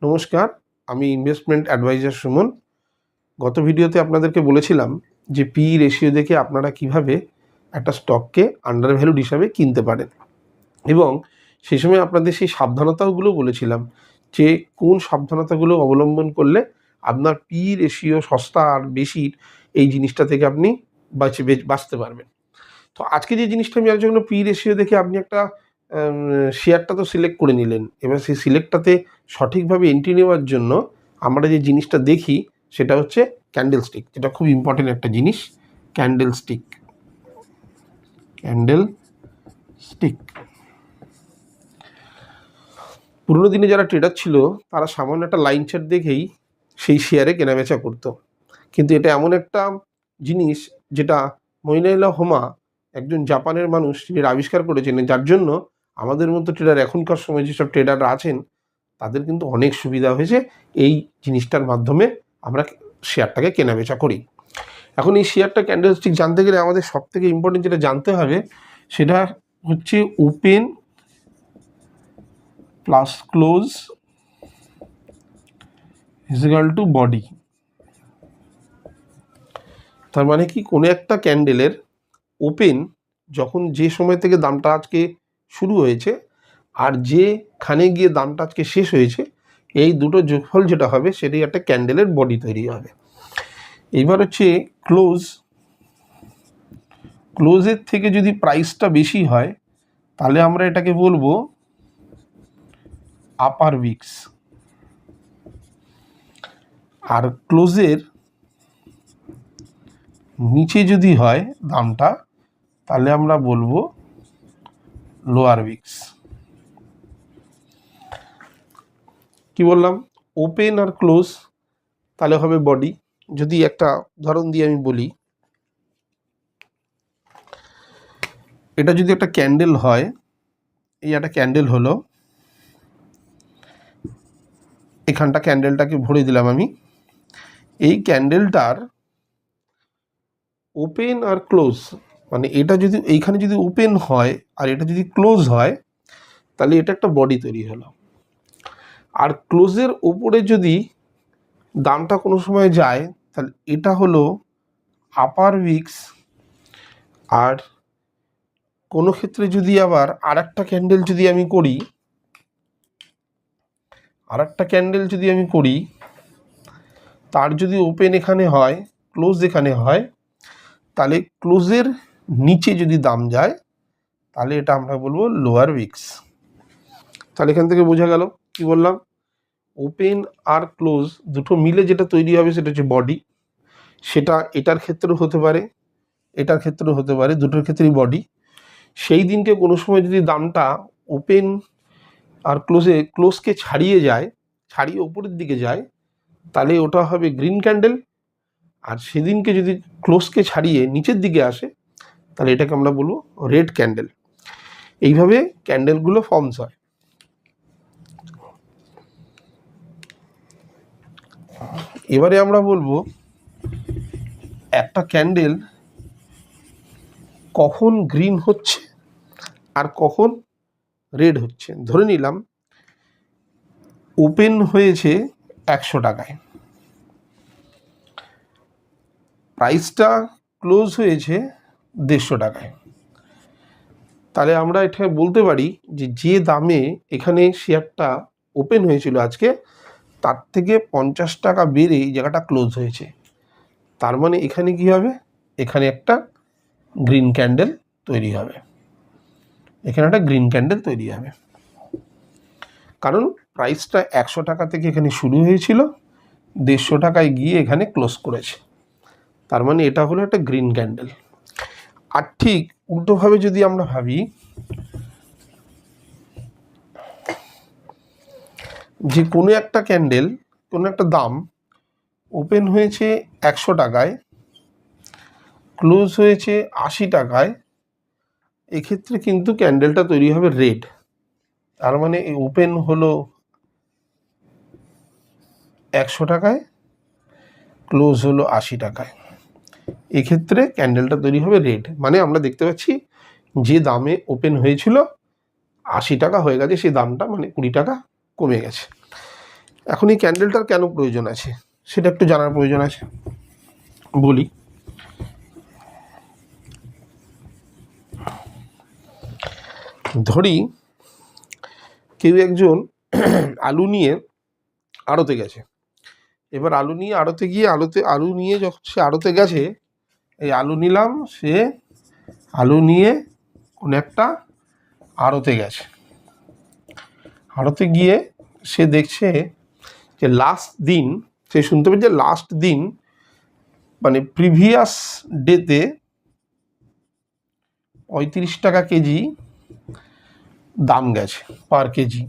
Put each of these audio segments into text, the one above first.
নমস্কার, আমি investment adviser Suman. গত ভিডিওতে আপনাদেরকে বলেছিলাম যে পি রেশিও দেখে আপনারা কিভাবে একটা স্টককে আন্ডার ভ্যালুড হিসাবে কিনতে পারেন, এবং সেই সময় আপনাদের সেই সাবধানতাগুলো বলেছিলাম যে কোন সাবধানতাগুলো অবলম্বন করলে আপনার পি রেশিও সস্তা আর বেশির এই জিনিসটা থেকে আপনি বাঁচতে পারবেন। তো আজকে যে জিনিসটা আমি আলোচনা করব, পি রেশিও দেখে আপনি একটা শেয়ারটা তো সিলেক্ট করে নিলেন, এবার সেই সিলেক্টটাতে সঠিকভাবে এন্ট্রি নেওয়ার জন্য আমরা যে জিনিসটা দেখি সেটা হচ্ছে ক্যান্ডেল স্টিক, যেটা খুব ইম্পর্টেন্ট একটা জিনিস। ক্যান্ডেল স্টিক পুরোনো দিনে যারা ট্রেডার ছিল তারা সামান্য একটা লাইন চার্ট দেখেই সেই শেয়ারে কেনাবেচা করতো, কিন্তু এটা এমন একটা জিনিস যেটা মইনাইলা হোমা, একজন জাপানের মানুষ, তিনি আবিষ্কার করেছেন, যার জন্য আমাদের মতো ট্রেডার, এখনকার সময় যেসব ট্রেডাররা আছেন তাদের কিন্তু অনেক সুবিধা হয়েছে। এই জিনিসটার মাধ্যমে আমরা শেয়ারটাকে কেনাবেচা করি। এখন এই শেয়ারটা ক্যান্ডেল স্টিক জানতে গেলে আমাদের সব থেকে ইম্পর্টেন্ট যেটা জানতে হবে সেটা হচ্ছে open plus close is equal to body. তার মানে কি, কোনো একটা ক্যান্ডেলের ওপেন যখন যে সময় থেকে দামটা আজকে শুরু হয়েছে আর যেখানে গিয়ে দামটা আজকে শেষ হয়েছে, এই দুটো যোগফল যেটা হবে সেটাই একটা ক্যান্ডেলের বডি তৈরি হবে। এইবার হচ্ছে ক্লোজের থেকে যদি প্রাইসটা বেশি হয় তাহলে আমরা এটাকে বলবো আপার উইক্স, আর ক্লোজের নিচে যদি হয় দামটা তাহলে আমরা বলবো লোয়ার উইক্স। কি বললাম? ওপেন আর ক্লোজ তাহলে হবে বডি। যদি একটা উদাহরণ দিয়ে আমি বলি, এটা যদি একটা ক্যান্ডেল হয়, এই একটা ক্যান্ডেল হলো, এখানটা ক্যান্ডেলটাকে ভরে দিলাম আমি। এই ক্যান্ডেলটার ওপেন আর ক্লোজ, মানে এটা যদি এইখানে যদি ওপেন হয় আর এটা যদি ক্লোজ হয় তাহলে এটা একটা বডি তৈরি হলো। আর ক্লোজের ওপরে যদি দামটা কোনো সময় যায় তাহলে এটা হলো আপার উইক্স। আর কোনো ক্ষেত্রে যদি আবার আরেকটা ক্যান্ডেল যদি আমি করি, তার যদি ওপেন এখানে হয়, ক্লোজ এখানে হয়, তাহলে ক্লোজের নিচে যদি দাম যায় তাহলে এটা আমরা বলবো লোয়ার উইক্স। তাহলে এখান থেকে বোঝা গেল কি বললাম, ওপেন আর ক্লোজ দুটো মিলে যেটা তৈরি হবে সেটা হচ্ছে বডি। সেটা এটার ক্ষেত্রেও হতে পারে, এটার ক্ষেত্রেও হতে পারে, দুটোর ক্ষেত্রেই বডি। সেই দিনকে কোনো সময় যদি দামটা ওপেন আর ক্লোজকে ছাড়িয়ে উপরের দিকে যায় তাহলে ওটা হবে গ্রিন ক্যান্ডেল। আর সেদিনকে যদি ক্লোজকে ছাড়িয়ে নিচের দিকে আসে তাহলে এটাকে আমরা বলবো রেড ক্যান্ডেল। এইভাবে ক্যান্ডেলগুলো ফর্মস হয়। এবারে আমরা বলবো একটা ক্যান্ডেল কখন গ্রিন হচ্ছে আর কখন রেড হচ্ছে। ধরে নিলাম ওপেন হয়েছে 100 টাকায়, প্রাইসটা ক্লোজ হয়েছে 150 টাকায়, তাহলে আমরা এটা বলতে পারি যে দামে এখানে শেয়ারটা ওপেন হয়েছিল আজকে তার থেকে 50 টাকা বেড়ে এই জায়গাটা ক্লোজ হয়েছে। তার মানে এখানে কি হবে, এখানে একটা গ্রিন ক্যান্ডেল তৈরি হবে, কারণ প্রাইসটা 100 টাকা থেকে এখানে শুরু হয়েছিল, 150 টাকায় গিয়ে এখানে ক্লোজ করেছে। তার মানে এটা হলো একটা গ্রিন ক্যান্ডেল। আর ঠিক উল্টোভাবে যদি আমরা ভাবি যে কোনো একটা ক্যান্ডেল, কোনো একটা দাম ওপেন হয়েছে 100 টাকায়, ক্লোজ হয়েছে 80 টাকায়, এক্ষেত্রে কিন্তু ক্যান্ডেলটা তৈরি হবে রেড। তার মানে ওপেন হলো 100 টাকায়, ক্লোজ হলো 80 টাকায়, এক্ষেত্রে ক্যান্ডেলটা তৈরি হবে রেড। মানে আমরা দেখতে পাচ্ছি যে দামে ওপেন হয়েছিল 80 টাকা হয়ে গেছে, সেই দামটা মানে 20 টাকা কমে গেছে। এখন এই ক্যান্ডেলটার কেন প্রয়োজন আছে সেটা একটু জানার প্রয়োজন আছে, বলি। ধরি কেউ একজন আলু নিয়ে আড়তে গেছে। এবার আলু নিয়ে আড়তে গিয়ে আলু নিয়ে যখন সে আড়তে গেছে, এই আলু নিলাম, সে আলু নিয়ে কোন একটা আড়তে গেছে। আড়তে গিয়ে সে দেখছে যে লাস্ট দিন, সে শুনতে পেয়েছে লাস্ট দিন মানে প্রিভিয়াস ডেতে 35 টাকা কেজি দাম গেছে, পার কেজি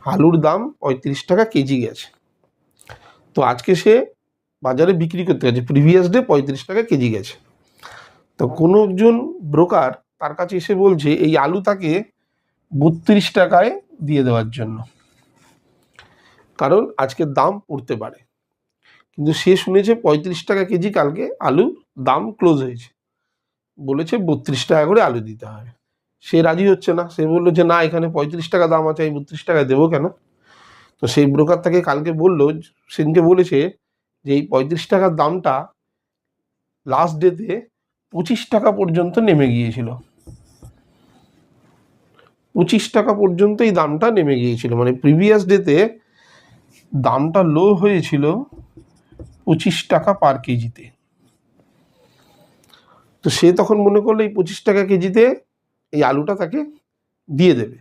আলুর দাম 35 টাকা কেজি গেছে। তো আজকে সে বাজারে বিক্রি করতে গেছে, প্রিভিয়াস ডে 35 টাকা কেজি গেছে। তো কোনো একজন ব্রোকার তার কাছে এসে বলছে এই আলু তাকে 32 টাকায় দিয়ে দেওয়ার জন্য, কারণ আজকের দাম পড়তে পারে। কিন্তু সে শুনেছে 35 টাকা কেজি কালকে আলুর দাম ক্লোজ হয়েছে, বলেছে 32 টাকা করে আলু দিতে হবে। সে রাজি হচ্ছে না, সে বললো যে না, এখানে 35 টাকা দাম আছে, আমি 32 টাকা দেবো কেন? তো সেই ব্রোকার তাকে কালকে বললো, সেদিনকে বলেছে যে এই 35 টাকার দামটা লাস্ট ডেতে 25 টাকা পর্যন্ত নেমে গিয়েছিল। 25 টাকা পর্যন্ত এই দামটা নেমে গিয়েছিল, মানে প্রিভিয়াস ডেতে দামটা লো হয়েছিল 25 টাকা পার কেজিতে। তো সে তখন মনে করলো এই 25 টাকা কেজিতে এই আলুটা তাকে দিয়ে দেবে।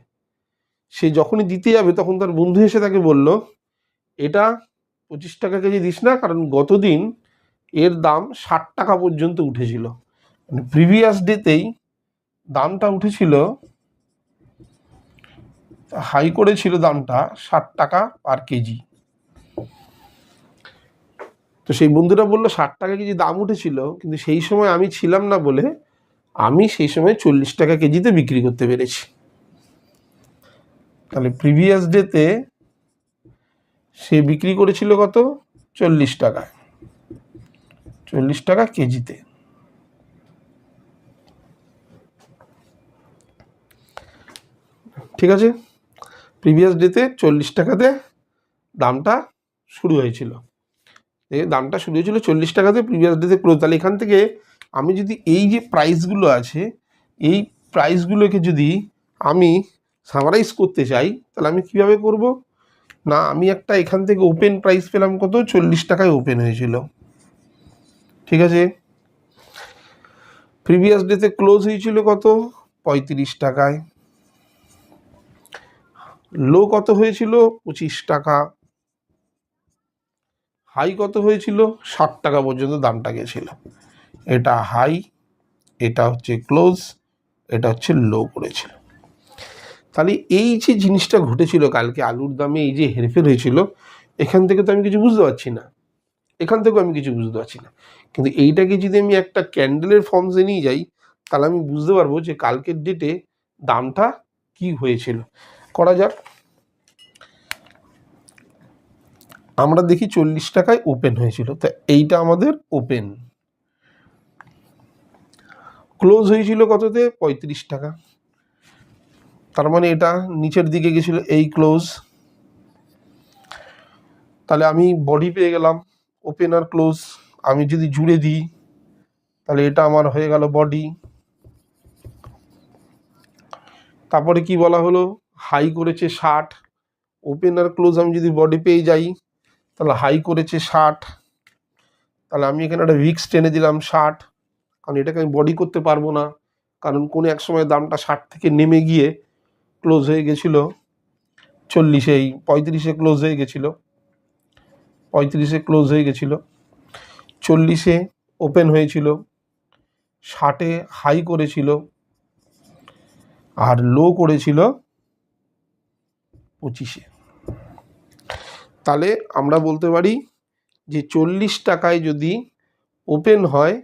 সে যখনই দিতে যাবে তখন তার বন্ধু এসে তাকে বলল এটা 25 টাকা কেজি দিস না, কারণ গতদিন এর দাম 60 টাকা পর্যন্ত উঠেছিল, মানে প্রিভিয়াস ডেতেই দামটা উঠেছিল, হাই করেছিল দামটা 60 টাকা পার কেজি। তো সেই বন্ধুরা বললো 60 টাকা কেজি দাম উঠেছিল, কিন্তু সেই সময় আমি ছিলাম না বলে আমি সেই সময় 40 টাকা কেজিতে বিক্রি করতে পেরেছি। তাহলে প্রিভিয়াস ডেতে সে বিক্রি করেছিল কত? 40 টাকায়, 40 টাকা কেজিতে। ঠিক আছে, প্রিভিয়াস ডেতে 40 টাকাতে দামটা শুরু হয়েছিল, দামটা শুরু হয়েছিল 40 টাকাতে, প্রিভিয়াস ডেতে ক্লোজ। তাহলে এখান থেকে আমি যদি এই যে প্রাইসগুলো আছে, এই প্রাইসগুলোকে যদি আমি সামারাইজ করতে চাই, তাহলে আমি কিভাবে করব? না, আমি একটা এখান থেকে ওপেন প্রাইস পেলাম কত? 40 টাকায় ওপেন হয়েছিল, ঠিক আছে। প্রিভিয়াস ডেতে ক্লোজ হয়েছিল কত? 35 টাকায়। লো কত হয়েছিল? 25 টাকা। হাই কত হয়েছিল? 60 টাকা পর্যন্ত দামটা গেছিল। এটা হাই, এটা হচ্ছে ক্লোজ, এটা হচ্ছে লো করেছিল। তাহলে এই যে জিনিসটা ঘটেছিল কালকে আলুর দামে, এই যে হেরফের হয়েছিল, এখান থেকে তো আমি কিছু বুঝতে পারছি না, এখান থেকেও আমি কিছু বুঝতে পারছি না। কিন্তু এইটাকে যদি আমি একটা ক্যান্ডেলের ফর্মসে নিয়ে যাই, তাহলে আমি বুঝতে পারবো যে কালকের ডেটে দামটা কি হয়েছিল। করা যাক। আমরা দেখি 40 টাকায় ওপেন হয়েছিল, তা এইটা আমাদের ওপেন। ক্লোজ হয়েছিল কততে? 35 টাকা। তার মানে এটা নিচের দিকে গেছিল, এই ক্লোজ। তাহলে আমি বডি পেয়ে গেলাম, ওপেন আর ক্লোজ। আমি যদি জুড়ে দিই তাহলে এটা আমার হয়ে গেল বডি। তারপরে কি বলা হলো? হাই করেছে 60, ওপেন আর ক্লোজ আমি যদি বডি পেয়ে যাই তাহলে হাই করেছে 60, তাহলে আমি এখানে একটা উইক্স টেনে দিলাম 60, কারণ এটাকে আমি বডি করতে পারবো না, কারণ কোনো এক সময় দামটা 60 থেকে নেমে গিয়ে ক্লোজ হয়ে গেছিল 40, এই 35-এ ক্লোজ হয়ে গেছিল, 35-এ ক্লোজ হয়ে গেছিল, 40-এ ওপেন হয়েছিল, 60-এ হাই করেছিল, আর লো করেছিল 25-এ। তাহলে আমরা বলতে পারি যে 40 টাকায় যদি ওপেন হয়,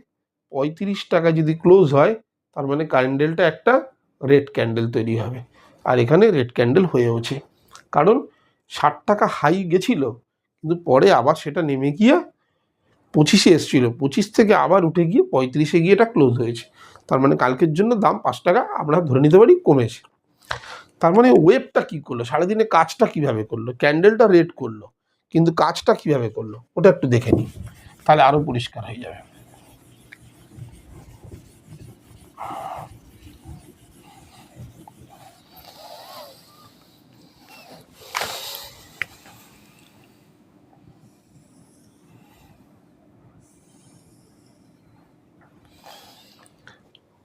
35 টাকায় যদি ক্লোজ হয়, তার মানে ক্যান্ডেলটা একটা রেড ক্যান্ডেল তৈরি হবে। আর এখানে রেড ক্যান্ডেল হয়েওছে, কারণ 60 টাকা হাই গেছিল, কিন্তু পরে আবার সেটা নেমে গিয়ে 25-এ এসেছিলো, 25 থেকে আবার উঠে গিয়ে 35-এ গিয়ে এটা ক্লোজ হয়েছে। তার মানে কালকের জন্য দাম 5 টাকা আমরা ধরে নিতে পারি কমেছে। তার মানে ওয়েবটা কি করলো, সারাদিনে কাজটা কিভাবে করলো, ক্যান্ডেলটা রেড করলো কিন্তু কাজটা কিভাবে করলো ওটা একটু দেখে নিই, তাহলে আরো পরিষ্কার হয়ে যাবে।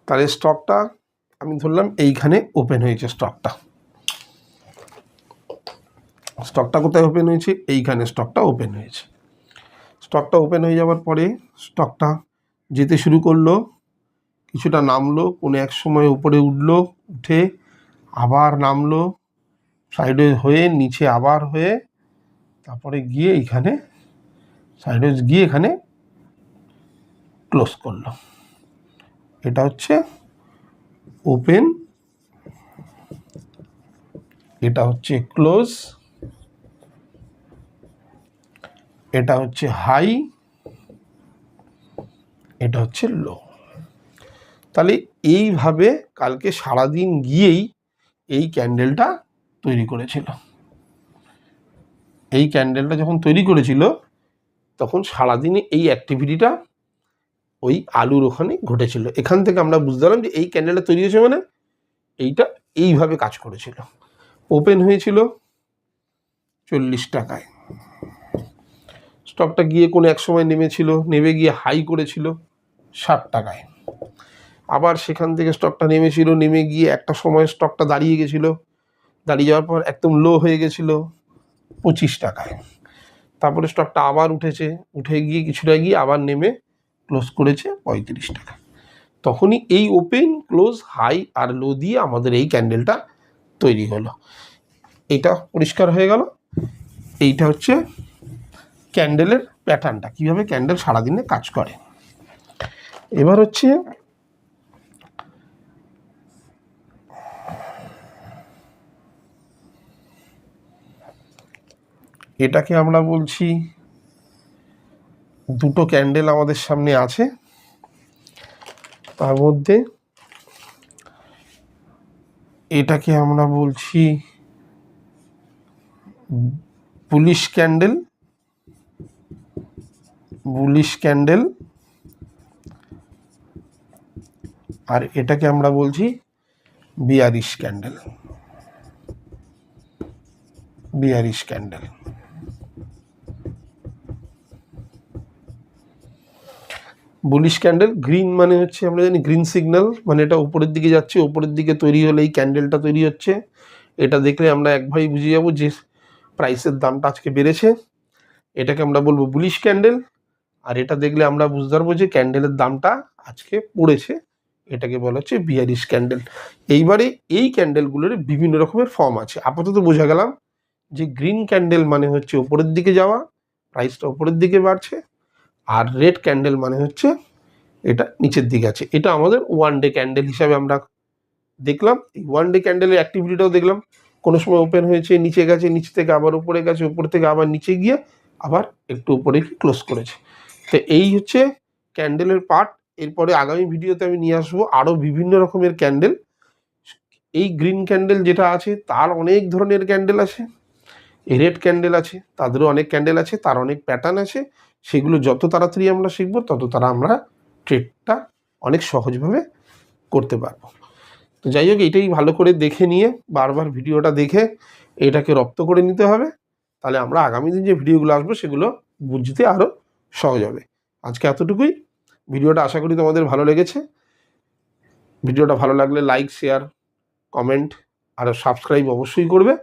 তাহলে স্টকটা আমি ধরলাম এইখানে ওপেন হয়েছে, স্টকটা কোথায় ওপেন হয়েছে, এইখানে স্টকটা ওপেন হয়েছে। স্টকটা ওপেন হয়ে যাওয়ার পরে স্টকটা যেতে শুরু করলো, কিছুটা নামলো, কোনো এক সময় উপরে উঠলো, উঠে আবার নামলো, সাইডে হয়ে নিচে আবার হয়ে তারপরে গিয়ে এইখানে সাইডে গিয়ে এখানে ক্লোজ করলো। এটা হচ্ছে ওপেন, এটা হচ্ছে ক্লোজ, এটা হচ্ছে হাই, এটা হচ্ছে লো। তাহলে এইভাবে কালকে সারাদিন গিয়েই এই ক্যান্ডেলটা তৈরি করেছিল। এই ক্যান্ডেলটা যখন তৈরি করেছিল তখন সারাদিনে এই অ্যাক্টিভিটিটা ওই আলুর ওখানে ঘটেছিল। এখান থেকে আমরা বুঝতে পারলাম যে এই ক্যান্ডেলটা তৈরি হয়েছে মানে এইটা এইভাবে কাজ করেছিল। ওপেন হয়েছিল 40 টাকায়, স্টকটা গিয়ে কোনো এক সময় নেমেছিল, নেমে গিয়ে হাই করেছিল 60 টাকায়, আবার সেখান থেকে স্টকটা নেমেছিল, নেমে গিয়ে একটা সময় স্টকটা দাঁড়িয়ে গেছিলো, দাঁড়িয়ে যাওয়ার পর একদম লো হয়ে গেছিলো 25 টাকায়, তারপরে স্টকটা আবার উঠেছে, উঠে গিয়ে কিছুটা গিয়ে আবার নেমে ক্লোজ করেছে 35 টাকা। তখনই এই ওপেন, ক্লোজ, হাই আর লো দিয়ে আমাদের এই ক্যান্ডেলটা তৈরি হলো। এটা পরিষ্কার হয়ে গেল। এইটা হচ্ছে ক্যান্ডেলের প্যাটার্নটা, কীভাবে ক্যান্ডেল সারাদিনে কাজ করে। এবার হচ্ছে এটাকে আমরা বলছি, দুটো ক্যান্ডেল আমাদের সামনে আছে, তার মধ্যে এটাকে আমরা বলছি বুলিশ ক্যান্ডেল, আর এটাকে আমরা বলছি bearish candle. Bullish candle, green মানে হচ্ছে আমরা জানি গ্রিন সিগন্যাল, মানে এটা উপরের দিকে যাচ্ছে, উপরের দিকে তৈরি হলে এই ক্যান্ডেলটা তৈরি হচ্ছে। এটা দেখলে আমরা একভাবেই বুঝে যাবো যে প্রাইসের দামটা আজকে বেড়েছে, এটাকে আমরা বলবো বুলিশ ক্যান্ডেল। আর এটা দেখলে আমরা বুঝতে পারবো যে ক্যান্ডেলের দামটা আজকে পড়েছে, এটাকে বলা হচ্ছে বিয়ারিশ ক্যান্ডেল। এইবারে এই ক্যান্ডেলগুলোর বিভিন্ন রকমের ফর্ম আছে। আপাতত বোঝা গেলাম যে গ্রিন ক্যান্ডেল মানে হচ্ছে উপরের দিকে যাওয়া, প্রাইসটা উপরের দিকে বাড়ছে, আর রেড ক্যান্ডেল মানে হচ্ছে এটা নিচের দিকে আছে। এটা আমাদের ওয়ান ডে ক্যান্ডেল হিসাবে আমরা দেখলাম। এই ওয়ান ডে ক্যান্ডেলের অ্যাক্টিভিটিটাও দেখলাম, কোনো সময় ওপেন হয়েছে, নিচে গেছে, নিচ থেকে আবার উপরে গেছে, উপর থেকে আবার নিচে গিয়ে আবার একটু উপরে ক্লোজ করেছে। তো এই হচ্ছে ক্যান্ডেলের পার্ট। এরপরে আগামী ভিডিওতে আমি নিয়ে আসবো আরও বিভিন্ন রকমের ক্যান্ডেল। এই গ্রিন ক্যান্ডেল যেটা আছে তার অনেক ধরনের ক্যান্ডেল আছে, রেড ক্যান্ডেল আছে, তাদেরও অনেক ক্যান্ডেল আছে, তার অনেক প্যাটার্ন আছে। সেগুলো যত তাড়াতাড়ি আমরা শিখব তত তারা আমরা ট্রেডটা অনেক সহজভাবে করতে পারবো। তো যাই হোক, এটাই ভালো করে দেখে নিয়ে বারবার ভিডিওটা দেখে এটাকে রপ্ত করে নিতে হবে, তাহলে আমরা আগামী দিন যে ভিডিওগুলো আসবো সেগুলো বুঝতে আরও সহজ হবে। আজকে এতটুকুই। ভিডিওটা আশা করি তোমাদের ভালো লেগেছে। ভিডিওটা ভালো লাগলে লাইক, শেয়ার, কমেন্ট আর সাবস্ক্রাইব অবশ্যই করবে।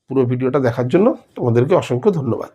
পুরো ভিডিওটা দেখার জন্য তোমাদেরকে অসংখ্য ধন্যবাদ।